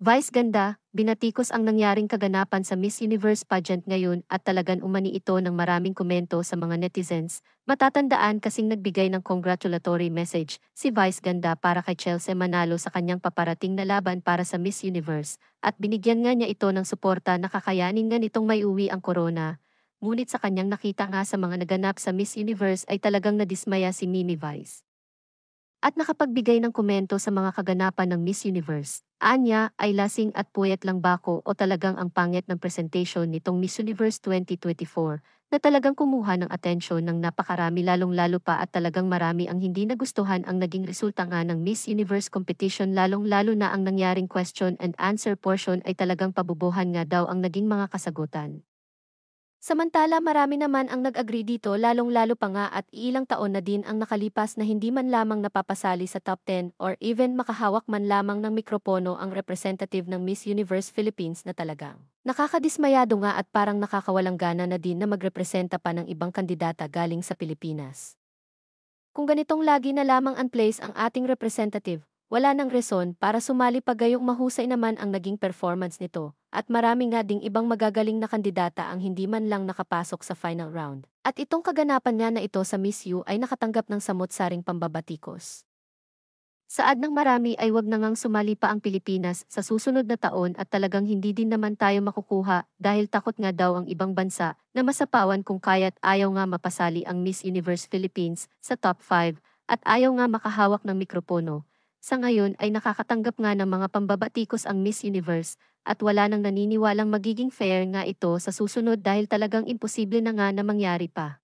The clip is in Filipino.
Vice ganda, binatikos ang nangyaring kaganapan sa Miss Universe pageant ngayon at talagan umani ito ng maraming komento sa mga netizens. Matatandaan kasing nagbigay ng congratulatory message si Vice ganda para kay Chelsea Manalo sa kanyang paparating na laban para sa Miss Universe at binigyan nga niya ito ng suporta na kakayanin nga nitong maiuwi ang corona. Ngunit sa kanyang nakita nga sa mga naganap sa Miss Universe ay talagang nadismaya si Mimi Vice at nakapagbigay ng komento sa mga kaganapan ng Miss Universe. Anya, ay lasing at puyat lang ba ako o talagang ang pangit ng presentation nitong Miss Universe 2024 na talagang kumuha ng atensyon ng napakarami lalong-lalo pa at talagang marami ang hindi nagustuhan ang naging resulta nga ng Miss Universe competition lalong-lalo na ang nangyaring question and answer portion ay talagang pabubuhan nga daw ang naging mga kasagutan. Samantala marami naman ang nag-agree dito lalong-lalo pa nga at ilang taon na din ang nakalipas na hindi man lamang napapasali sa top 10 or even makahawak man lamang ng mikropono ang representative ng Miss Universe Philippines na talagang. Nakakadismayado nga at parang nakakawalang gana na din na magrepresenta pa ng ibang kandidata galing sa Pilipinas. Kung ganitong lagi na lamang unplace ang ating representative, wala nang reson para sumali pa gayong mahusay naman ang naging performance nito, at marami nga ding ibang magagaling na kandidata ang hindi man lang nakapasok sa final round. At itong kaganapan nga na ito sa Miss U ay nakatanggap ng samot-saring pambabatikos. Saad ng marami ay wag na ngang sumali pa ang Pilipinas sa susunod na taon at talagang hindi din naman tayo makukuha dahil takot nga daw ang ibang bansa na masapawan kung kaya't ayaw nga mapasali ang Miss Universe Philippines sa top 5 at ayaw nga makahawak ng mikropono. Sa ngayon ay nakakatanggap nga ng mga pambabatikos ang Miss Universe at wala nang naniniwalang magiging fair nga ito sa susunod dahil talagang imposible na nga na mangyari pa.